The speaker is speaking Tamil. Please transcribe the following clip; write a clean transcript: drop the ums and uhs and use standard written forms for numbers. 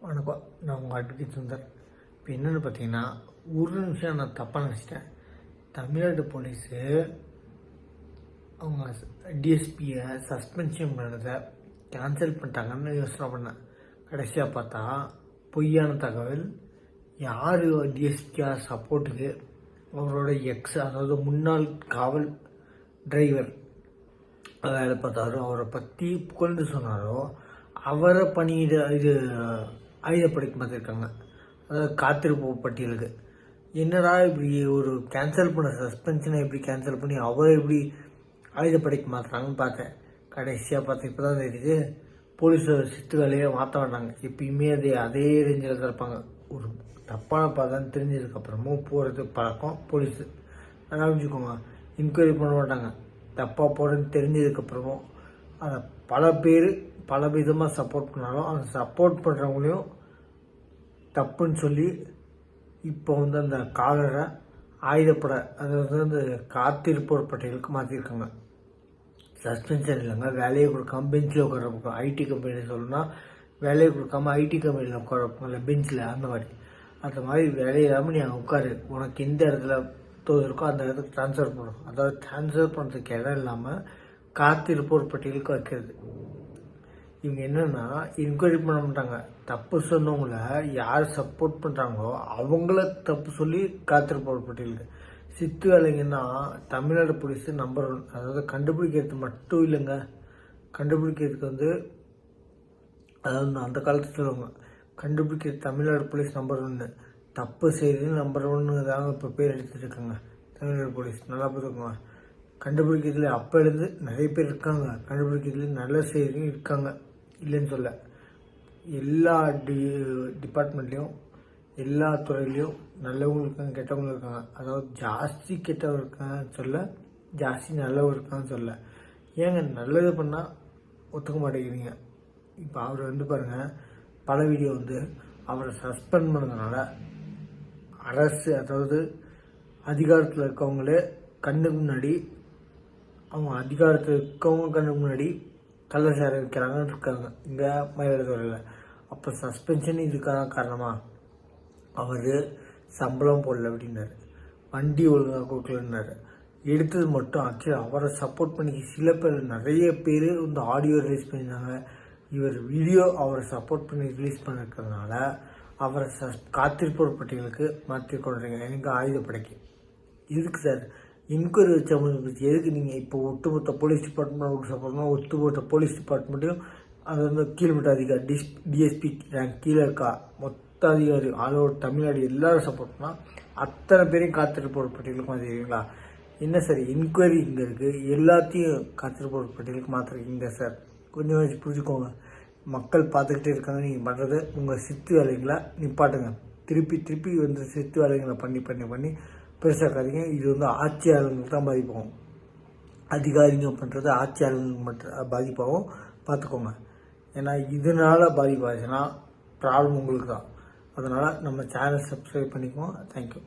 வணக்கம். நான் உங்கள் அட்வொகேட் சுந்தர். இப்போ என்னென்னு பார்த்தீங்கன்னா, ஒரு நிமிஷம் நான் தப்பாக நினச்சிட்டேன். தமிழ்நாடு போலீஸு அவங்க டிஎஸ்பியை சஸ்பென்ஷன் பண்ணதை கேன்சல் பண்ணிட்டாங்கன்னு யோசனை பண்ணேன். கடைசியாக பார்த்தா பொய்யான தகவல். யார் டிஎஸ்பியாக சப்போர்ட்டுக்கு அவரோட அதாவது முன்னாள் காவல் டிரைவர் வேலை பார்த்தாரோ, அவரை பற்றி புகழ்ந்து சொன்னாரோ, அவரை ஆயுதப்படைக்கு பார்த்துருக்காங்க. அதாவது காத்திருப்பு பட்டியலுக்கு. என்னடா இப்படி ஒரு கேன்சல் பண்ண சஸ்பென்ஷனை எப்படி கேன்சல் பண்ணி அவரை எப்படி ஆயுதப்படைக்கு மாற்றுறாங்கன்னு பார்த்தேன். கடைசியாக பார்த்தேன். இப்போ தான் தெரியுது போலீஸ் சித்து வேலையை மாற்ற வேண்டாங்க. எப்பயுமே அதே ரேஞ்சில் தான் இருப்பாங்க. ஒரு தப்பான பார்த்தா தெரிஞ்சதுக்கப்புறமும் போகிறது பழக்கம் போலீஸு. நல்லா புரிஞ்சுக்கோங்க. என்கொயரி பண்ண மாட்டாங்க. தப்பாக போகிறதுன்னு தெரிஞ்சதுக்கப்புறமும் அதை பல விதமாக சப்போர்ட் பண்ணாலும் அந்த சப்போர்ட் பண்ணுறவங்களையும் தப்புன்னு சொல்லி இப்போ அந்த காலரை ஆயுதப்படை, அதாவது அந்த காத்திருப்போர் பட்டியலுக்கு மாற்றிருக்காங்க. சஸ்பென்ஷன் இல்லைங்க, வேலையை கொடுக்காம பெஞ்சில் உட்கார ஐடி கம்பெனி சொல்லணும்னா வேலையை கொடுக்காம ஐடி கம்பெனியில் உட்கார வைப்பாங்கல்ல பெஞ்சில், அந்த மாதிரி வேலையில்லாமல் நீ அங்கே உட்காரு, உனக்கு எந்த இடத்துல இருக்கோ அந்த இடத்துக்கு ட்ரான்ஸ்ஃபர் பண்ணணும். அதாவது ட்ரான்ஸ்ஃபர் பண்ணுறதுக்கு இடம் இல்லாமல் காத்திருப்போர் பட்டியலுக்கு வைக்கிறது. இவங்க என்னென்னா என்கொயரி பண்ண மாட்டாங்க. தப்பு சொன்னவங்கள யார் சப்போர்ட் பண்ணுறாங்களோ அவங்கள தப்பு சொல்லி காத்திருப்போர் பட்டியலுக்கு. சித்து வேலைங்கன்னா தமிழ்நாடு போலீஸு நம்பர் 1. அதாவது கண்டுபிடிக்கிறது மட்டும் இல்லைங்க, கண்டுபிடிக்கிறதுக்கு அதாவது அந்த காலத்தில் சொல்லுவாங்க, கண்டுபிடிக்கிறது தமிழ்நாடு போலீஸ் நம்பர் 1, தப்பு செய்து நம்பர் 1 தாங்க இப்போ பேர் எடுத்துகிட்டு இருக்காங்க தமிழ்நாடு போலீஸ். நல்லா பார்த்துக்கோங்க. கண்டுபிடிக்கிறதுல அப்போ இருந்து நிறைய பேர் இருக்காங்க, கண்டுபிடிக்கிறதுல நல்ல செய்தியும் இருக்காங்க, இல்லைன்னு சொல்ல. எல்லா டிபார்ட்மெண்ட்லேயும் எல்லா துறையிலையும் நல்லவங்க இருக்காங்க, கெட்டவங்க இருக்காங்க. அதாவது ஜாஸ்தி கெட்டவங்க இருக்காங்கன்னு சொல்ல, ஜாஸ்தி நல்லவங்க இருக்கான்னு சொல்ல. ஏங்க நல்லது பண்ணால் ஒத்துக்க மாட்டேங்கிறீங்க. இப்போ அவர் பாருங்கள், பல வீடியோ அவரை சஸ்பெண்ட் பண்ணதுனால அரசு, அதாவது அதிகாரத்தில் இருக்கவங்களே கண்ணுக்கு முன்னாடி, அவங்க அதிகாரத்தில் இருக்கவங்க கண்ணுக்கு முன்னாடி கள்ள சேர வைக்கிறாங்கன்னு இருக்காங்க இங்கே மயிலாடுதுறையில். அப்போ சஸ்பென்ஷன் இதுக்கான காரணமா? அவர் சம்பளம் போடல அப்படின்னாரு, வண்டி ஒழுங்காக கொடுக்கலன்னாரு. எடுத்தது மட்டும் ஆச்சு. அவரை சப்போர்ட் பண்ணி சில பேர், நிறைய பேர் ஆடியோ ரிலீஸ் பண்ணியிருந்தாங்க. இவர் வீடியோ அவரை சப்போர்ட் பண்ணி ரிலீஸ் பண்ணிருக்கிறதுனால அவரை காத்திருப்போர் பட்டியலுக்கு மாற்றி கொள்றீங்க. எனக்கு ஆயுதப்படைக்கு எதுக்கு சார் என்கொயரி வச்சவங்க? எதுக்கு நீங்கள் இப்போ ஒட்டுமொத்த போலீஸ் டிபார்ட்மெண்ட் சப்போர்ட் பண்ணால் ஒட்டுமொத்த போலீஸ் டிபார்ட்மெண்ட்டையும் அது கீழ்மட்ட அதிகாரி டிஎஸ்பி ரேங்க் கீழே இருக்கா மொத்த அதிகாரி ஆல் ஓவர் தமிழ்நாடு எல்லாரும் சப்போர்ட் பண்ணால் அத்தனை பேரையும் காத்திருப்போர் பட்டியலுக்கு மாற்றிருக்கீங்களா? என்ன சார் என்கொயரி இங்கே இருக்குது, எல்லாத்தையும் காத்திருப்போர் பட்டியலுக்கு மாற்றிருக்கீங்க சார்? கொஞ்சம் வச்சு புரிஞ்சுக்கோங்க. மக்கள் பார்த்துக்கிட்டே இருக்காங்க. நீங்கள் பண்ணுறது உங்கள் சித்து வேலைகளை நிப்பாட்டுங்க. திருப்பி சித்து வேலைகளை பண்ணி பெருசாக்காதீங்க. இது ஆட்சியாளர்களுக்கு தான் பாதிப்பாகும். அதிகாரிங்க பண்ணுறது ஆட்சியாளர்களுக்கு மட்டும் பாதிப்பாகும், பார்த்துக்கோங்க. ஏன்னா இதனால் பாதிப்பாச்சுன்னா ப்ராப்ளம் உங்களுக்கு தான். அதனால் நம்ம சேனல் சப்ஸ்கிரைப் பண்ணிக்குவோம். தேங்க்யூ.